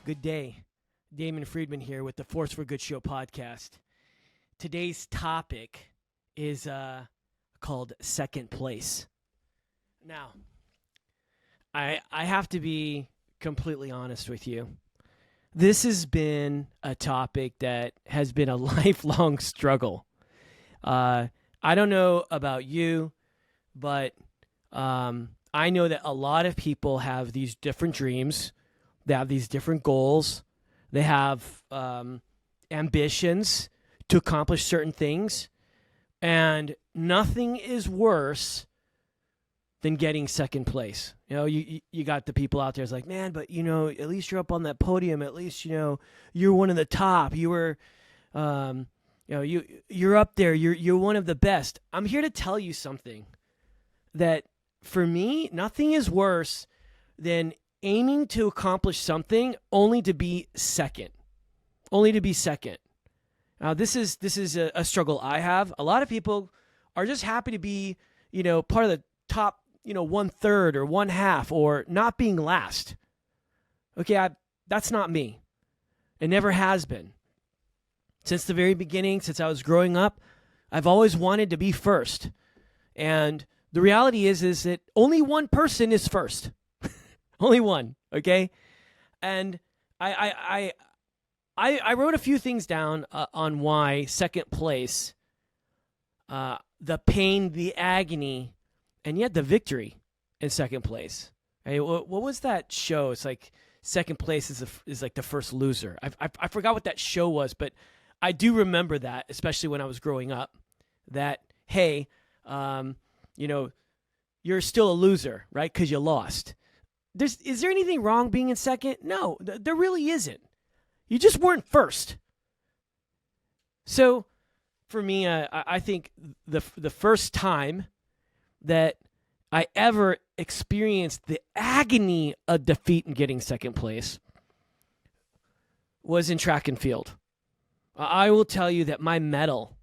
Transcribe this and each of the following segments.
Good day. Damon Friedman here with the Force for Good Show podcast. Today's topic is called second place. Now, I have to be completely honest with you. This has been a topic that has been a lifelong struggle. I don't know about you, but I know that a lot of people have these different dreams. They have these different goals. They have ambitions to accomplish certain things. And nothing is worse than getting second place. You know, you got the people out there it's like, man, but, at least you're up on that podium. At least, you're one of the top. You were, you're up there. You're one of the best. I'm here to tell you something that for me, nothing is worse than aiming to accomplish something only to be second. Now, this is a struggle I have. A lot of people are just happy to be, part of the top, 1/3 or 1/2 or not being last. Okay, that's not me. It never has been. Since the very beginning, since I was growing up, I've always wanted to be first. And the reality is that only one person is first. Only one, okay? And I wrote a few things down on why second place, the pain, the agony, and yet the victory in second place. Right? What was that show? It's like second place is like the first loser. I forgot what that show was, but I do remember that, especially when I was growing up, that, hey, you're still a loser, right? Because you lost. Is there anything wrong being in second? No, there really isn't. You just weren't first. So, for me, I think the first time that I ever experienced the agony of defeat in getting second place was in track and field. I will tell you that my mettle,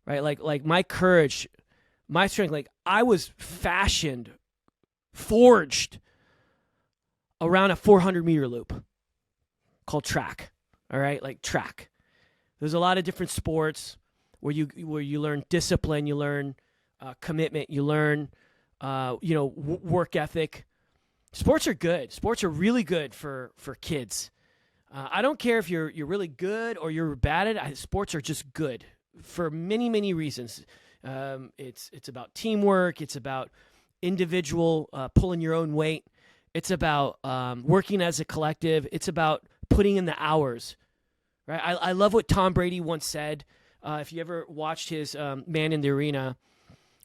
right, like my courage, my strength, like I was forged around a 400-meter loop called track. All right, like track. There's a lot of different sports where you learn discipline, you learn commitment, you learn work ethic. Sports are good. Sports are really good for kids. I don't care if you're really good or you're bad at it. Sports are just good for many, many reasons. It's about teamwork. It's about individual pulling your own weight. It's about working as a collective. It's about putting in the hours. Right? I love what Tom Brady once said. If you ever watched his Man in the Arena,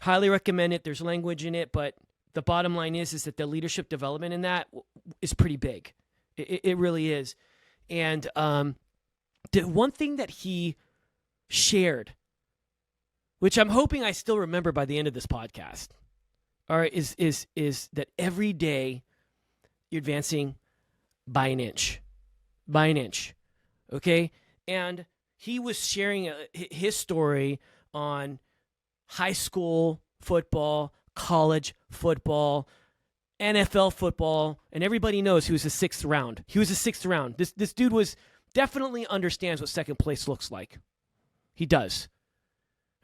highly recommend it. There's language in it, but the bottom line is that the leadership development in that is pretty big. It really is. And the one thing that he shared, which I'm hoping I still remember by the end of this podcast, all right, is that every day you're advancing by an inch. Okay? And he was sharing his story on high school football, college football, NFL football, and everybody knows he was the sixth round. This dude definitely understands what second place looks like. He does.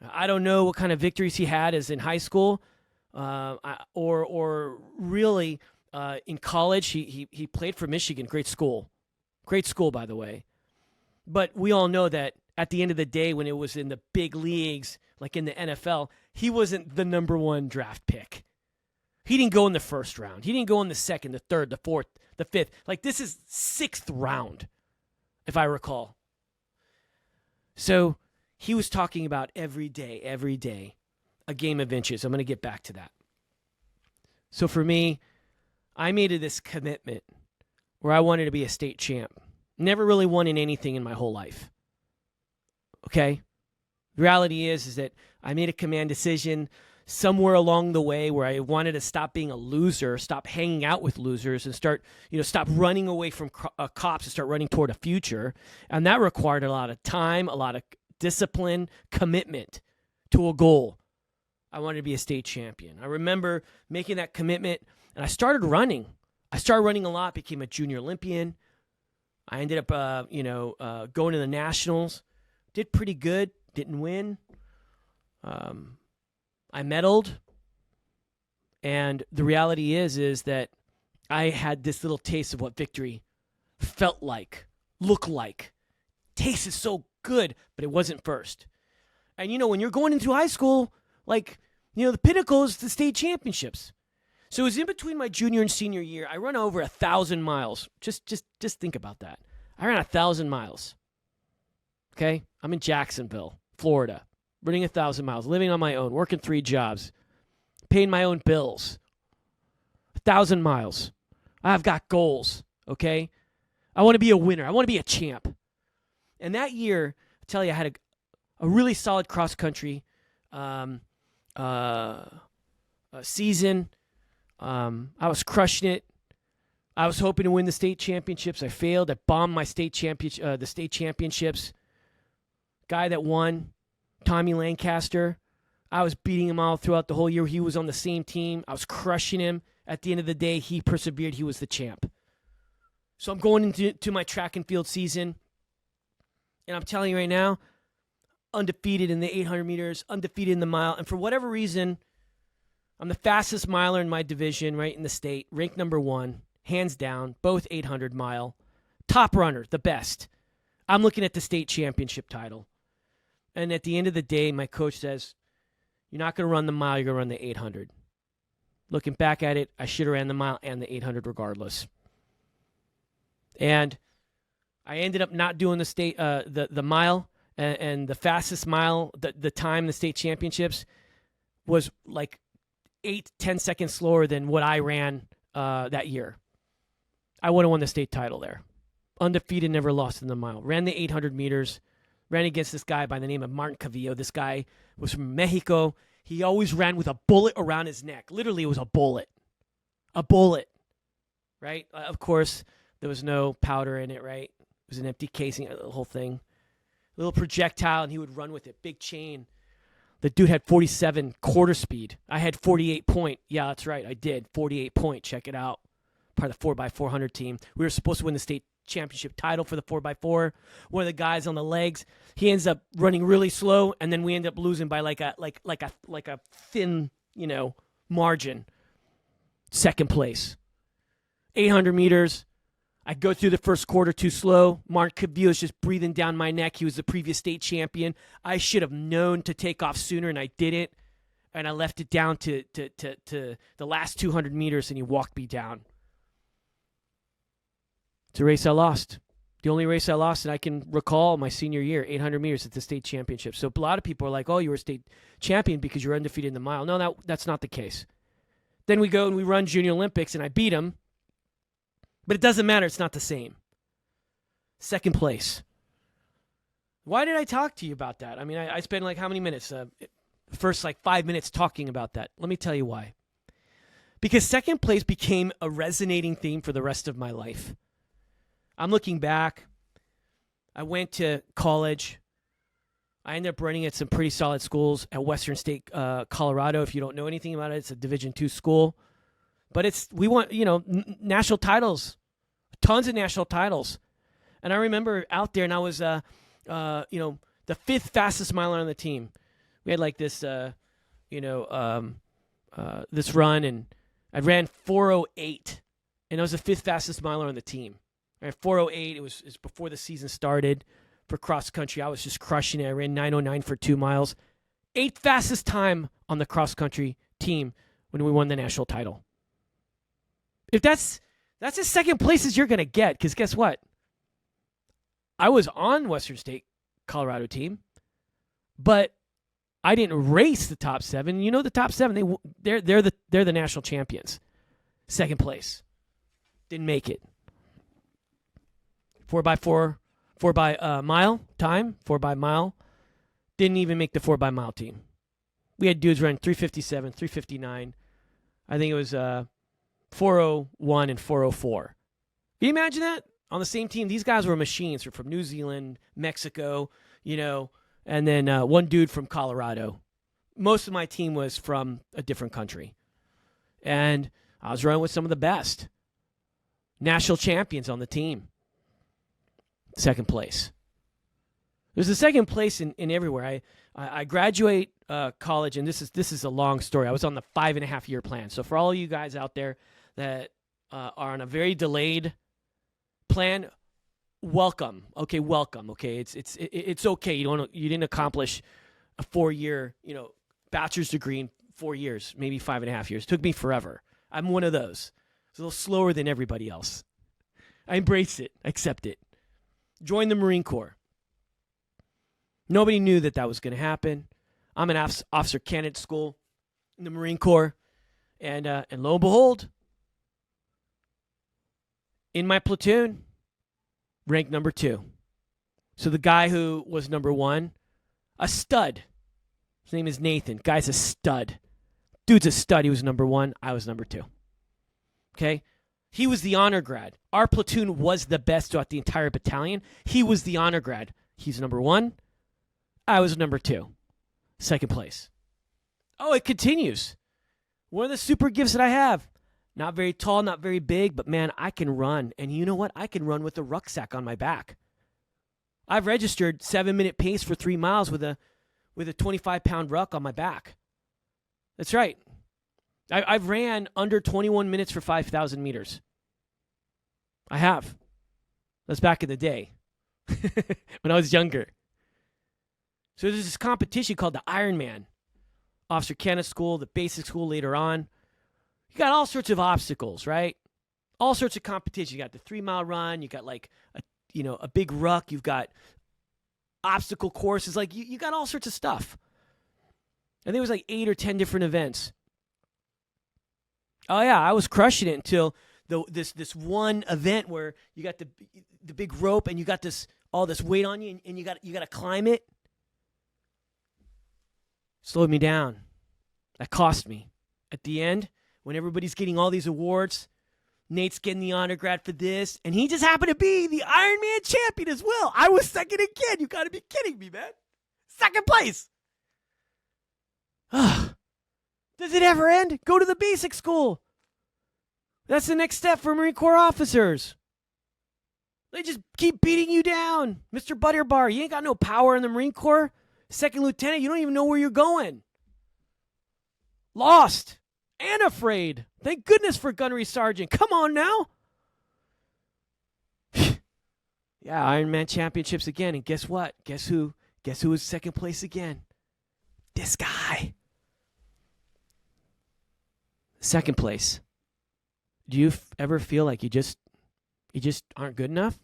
I don't know what kind of victories he had as in high school, or really in college. He played for Michigan. Great school, by the way. But we all know that at the end of the day, when it was in the big leagues, like in the NFL, he wasn't the number one draft pick. He didn't go in the first round. He didn't go in the second, the third, the fourth, the fifth. Like, this is sixth round, if I recall. So he was talking about every day, a game of inches. I'm going to get back to that. So for me, I made this commitment where I wanted to be a state champ. Never really won in anything in my whole life. Okay? The reality is that I made a command decision somewhere along the way where I wanted to stop being a loser, stop hanging out with losers, and stop running away from cops and start running toward a future. And that required a lot of time, a lot of discipline, commitment to a goal. I wanted to be a state champion. I remember making that commitment, and I started running. I started running a lot, became a junior Olympian, I ended up, going to the nationals. Did pretty good. Didn't win. I medaled. And the reality is that I had this little taste of what victory felt like, looked like. Tasted so good, but it wasn't first. And, when you're going into high school, the pinnacle is the state championships. So it was in between my junior and senior year. I run over 1,000 miles. Just think about that. I ran 1,000 miles. Okay? I'm in Jacksonville, Florida, running 1,000 miles, living on my own, working 3 jobs, paying my own bills. 1,000 miles. I've got goals, okay? I want to be a winner. I want to be a champ. And that year, I tell you, I had a really solid cross-country season. I was crushing it. I was hoping to win the state championships. I failed. I bombed my the state championships. Guy that won, Tommy Lancaster, I was beating him all throughout the whole year. He was on the same team. I was crushing him. At the end of the day, he persevered. He was the champ. So I'm going into my track and field season, and I'm telling you right now, undefeated in the 800 meters, undefeated in the mile, and for whatever reason, I'm the fastest miler in my division, right, in the state, ranked number 1, hands down, both 800 mile, top runner, the best. I'm looking at the state championship title. And at the end of the day, my coach says, you're not going to run the mile, you're going to run the 800. Looking back at it, I should have ran the mile and the 800 regardless. And I ended up not doing the state, the mile, and the fastest mile, the time in the state championships was like 8-10 seconds slower than what I ran that year. I would have won the state title there. Undefeated, never lost in the mile. Ran the 800 meters. Ran against this guy by the name of Martin Cavillo. This guy was from Mexico. He always ran with a bullet around his neck. Literally, it was a bullet. A bullet. Right? Of course, there was no powder in it, right? It was an empty casing, the whole thing. Little projectile, and he would run with it. Big chain. The dude had 47 quarter speed. I had 48 point. Yeah, that's right. I did. 48 point. Check it out. Part of the 4x400 team. We were supposed to win the state championship title for the 4x4. One of the guys on the legs, he ends up running really slow, and then we end up losing by like a thin, margin. Second place. 800 meters. I go through the first quarter too slow. Mark Cavillo is just breathing down my neck. He was the previous state champion. I should have known to take off sooner, and I didn't. And I left it down to the last 200 meters, and he walked me down. It's a race I lost. The only race I lost that I can recall my senior year, 800 meters at the state championship. So a lot of people are like, oh, you were a state champion because you were undefeated in the mile. No, that's not the case. Then we go and we run Junior Olympics, and I beat him. But it doesn't matter. It's not the same. Second place. Why did I talk to you about that? I mean, I spent how many minutes? First 5 minutes talking about that. Let me tell you why. Because second place became a resonating theme for the rest of my life. I'm looking back. I went to college. I ended up running at some pretty solid schools at Western State, Colorado. If you don't know anything about it, it's a Division II school. But we won, national titles, tons of national titles. And I remember out there, and I was, the 5th fastest miler on the team. We had this, this run, and I ran 4:08, and I was the 5th fastest miler on the team. I ran 4:08. It was before the season started for cross country. I was just crushing it. I ran 9:09 for 2 miles. 8th fastest time on the cross country team when we won the national title. If that's as second place as you're going to get, because guess what? I was on Western State Colorado team, but I didn't race the top 7. You know the top 7, they're the national champions. Second place. Didn't make it. 4x4, 4x mile time, 4x mile. Didn't even make the 4x mile team. We had dudes run 3:57, 3:59. I think it was 4:01 and 4:04. Can you imagine that? On the same team, these guys were machines. They're from New Zealand, Mexico, and then one dude from Colorado. Most of my team was from a different country. And I was running with some of the best. National champions on the team. second place. There's a second place in everywhere. I graduate college, and this is a long story. I was on the 5.5 year plan. So for all of you guys out there that are on a very delayed plan, welcome. Okay, welcome. Okay, it's okay. You didn't accomplish a 4-year bachelor's degree in 4 years, maybe 5.5 years. It took me forever. I'm one of those. It's a little slower than everybody else. I embrace it. I accept it. Join the Marine Corps. Nobody knew that was going to happen. I'm an officer candidate school in the Marine Corps. And lo and behold, in my platoon, ranked number 2. So the guy who was number 1, a stud. His name is Nathan. Guy's a stud. Dude's a stud. He was number 1. I was number 2. Okay? He was the honor grad. Our platoon was the best throughout the entire battalion. He was the honor grad. He's number 1. I was number 2. Second place. Oh, it continues. One of the super gifts that I have. Not very tall, not very big, but man, I can run. And you know what? I can run with a rucksack on my back. I've registered 7-minute pace for 3 miles with a 25-pound ruck on my back. That's right. I've ran under 21 minutes for 5,000 meters. I have. That's back in the day when I was younger. So there's this competition called the Ironman. Officer Candidate School, the basic school later on. You got all sorts of obstacles, right? All sorts of competition. You got the 3-mile run. You got like a big ruck. You've got obstacle courses. Like you got all sorts of stuff. I think it was like 8 or 10 different events. Oh yeah, I was crushing it until this one event where you got the big rope and you got all this weight on you and you got to climb it. Slowed me down. That cost me. At the end, when everybody's getting all these awards, Nate's getting the honor grad for this, and he just happened to be the Ironman champion as well. I was second again. You got to be kidding me, man. Second place. Does it ever end? Go to the basic school. That's the next step for Marine Corps officers. They just keep beating you down. Mr. Butterbar, you ain't got no power in the Marine Corps. Second lieutenant, you don't even know where you're going. Lost and afraid. Thank goodness for gunnery sergeant. Come on now. Yeah, Ironman championships again. And guess what? Guess who was second place again? This guy. Second place. Do you ever feel like you just aren't good enough?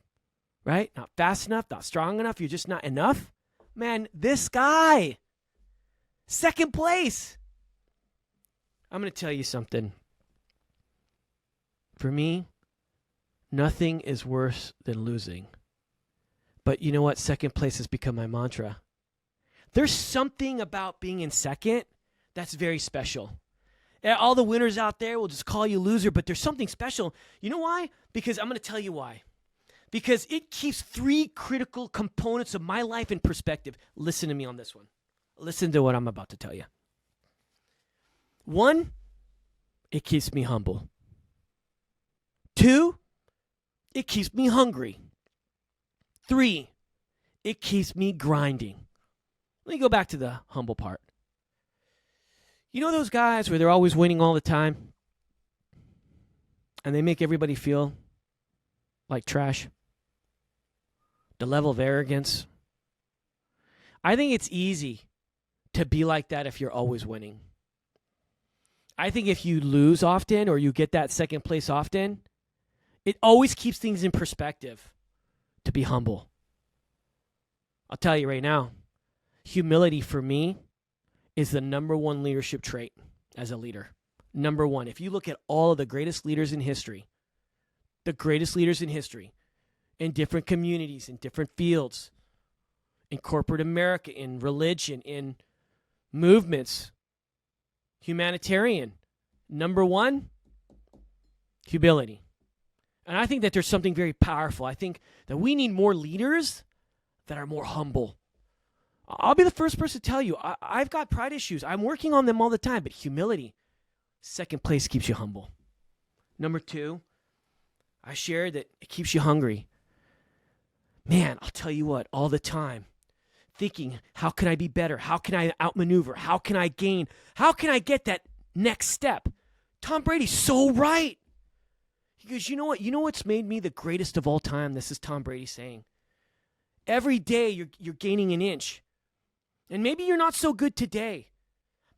Right? Not fast enough, not strong enough, you're just not enough? Man, this guy. Second place. I'm going to tell you something. For me, nothing is worse than losing. But you know what? Second place has become my mantra. There's something about being in second that's very special. All the winners out there will just call you loser, but there's something special. You know why? Because I'm going to tell you why. Because it keeps 3 critical components of my life in perspective. Listen to me on this one. Listen to what I'm about to tell you. 1, it keeps me humble. 2, it keeps me hungry. 3, it keeps me grinding. Let me go back to the humble part. You know those guys where they're always winning all the time? And they make everybody feel like trash? The level of arrogance. I think it's easy to be like that if you're always winning. I think if you lose often or you get that second place often, it always keeps things in perspective to be humble. I'll tell you right now, humility for me is the number 1 leadership trait as a leader. Number 1. If you look at all of the greatest leaders in history, in different communities, in different fields, in corporate America, in religion, in movements, humanitarian. Number 1, humility. And I think that there's something very powerful. I think that we need more leaders that are more humble. I'll be the first person to tell you, I've got pride issues. I'm working on them all the time, but humility, second place, keeps you humble. Number 2, I shared that it keeps you hungry. man, I'll tell you what, all the time, thinking, how can I be better? How can I outmaneuver? How can I gain? How can I get that next step? Tom Brady's so right. He goes, you know what? You know what's made me the greatest of all time? This is Tom Brady saying. Every day you're gaining an inch. And maybe you're not so good today.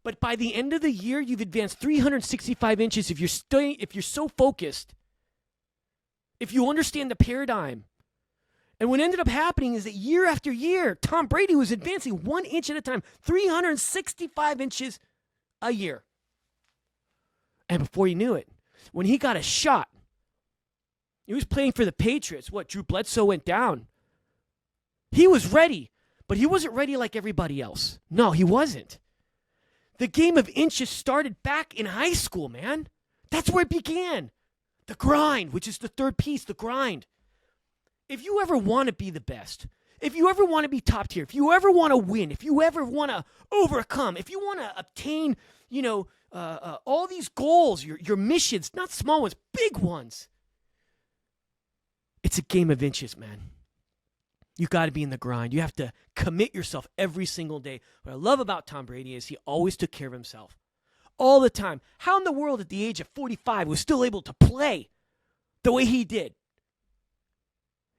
But by the end of the year, you've advanced 365 inches if you're so focused. If you understand the paradigm. And what ended up happening is that year after year, Tom Brady was advancing 1 inch at a time, 365 inches a year. And before you knew it, when he got a shot, he was playing for the Patriots. Drew Bledsoe went down. He was ready, but he wasn't ready like everybody else. No, he wasn't. The game of inches started back in high school, man. That's where it began. The grind, which is the third piece, the grind. If you ever want to be the best, if you ever want to be top tier, if you ever want to win, if you ever want to overcome, if you want to obtain, all these goals, your missions, not small ones, big ones, it's a game of inches, man. You got to be in the grind. You have to commit yourself every single day. What I love about Tom Brady is he always took care of himself. All the time. How in the world at the age of 45 was still able to play the way he did?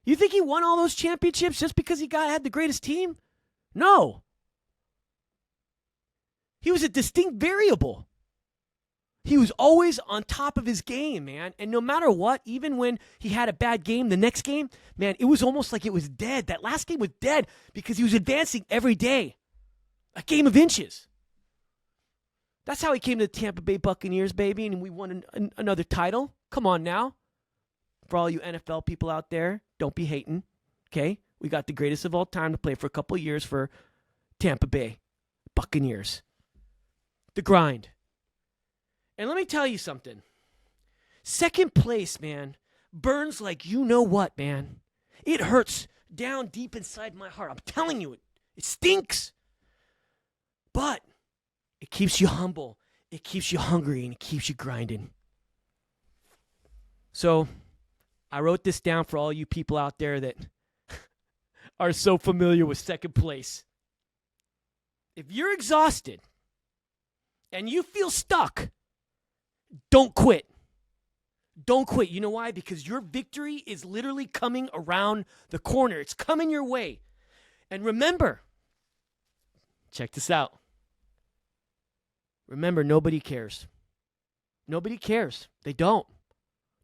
You think he won all those championships just because he had the greatest team? No. He was a distinct variable. He was always on top of his game, man. And no matter what, even when he had a bad game, the next game, man, it was almost like it was dead. That last game was dead because he was advancing every day. A game of inches. That's how he came to the Tampa Bay Buccaneers, baby, and we won another title. Come on now. For all you NFL people out there, don't be hating, okay? We got the greatest of all time to play for a couple of years for Tampa Bay Buccaneers. The grind. And let me tell you something. Second place, man, burns like you know what, man. It hurts down deep inside my heart. I'm telling you, it stinks. But it keeps you humble. It keeps you hungry, and it keeps you grinding. So I wrote this down for all you people out there that are so familiar with second place. If you're exhausted and you feel stuck, don't quit. Don't quit. You know why? Because your victory is literally coming around the corner. It's coming your way. And remember, check this out. Remember, nobody cares. Nobody cares. They don't.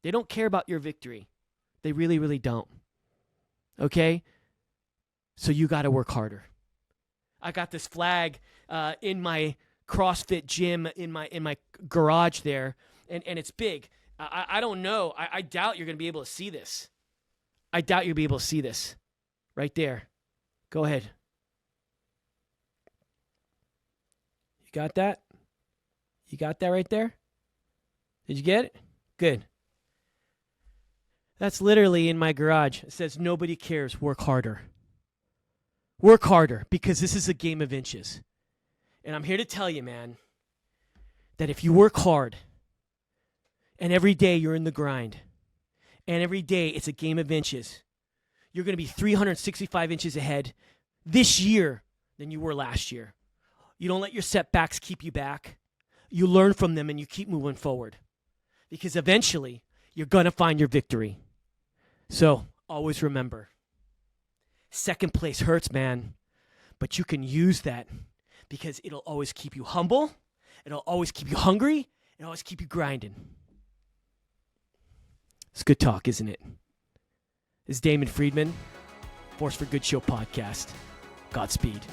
They don't care about your victory. They really, really don't. Okay? So you got to work harder. I got this flag in my CrossFit gym in my garage there, and it's big. I don't know. I doubt you're going to be able to see this. I doubt you'll be able to see this. Right there. Go ahead. You got that? You got that right there? Did you get it? Good. That's literally in my garage. It says, nobody cares. Work harder. Work harder, because this is a game of inches. And I'm here to tell you, man, that if you work hard, and every day you're in the grind, and every day it's a game of inches, you're going to be 365 inches ahead this year than you were last year. You don't let your setbacks keep you back. You learn from them and you keep moving forward. Because eventually, you're going to find your victory. So, always remember, second place hurts, man, but you can use that because it'll always keep you humble, it'll always keep you hungry, it'll always keep you grinding. It's good talk, isn't it? This is Damon Friedman, Force for Good Show podcast. Godspeed.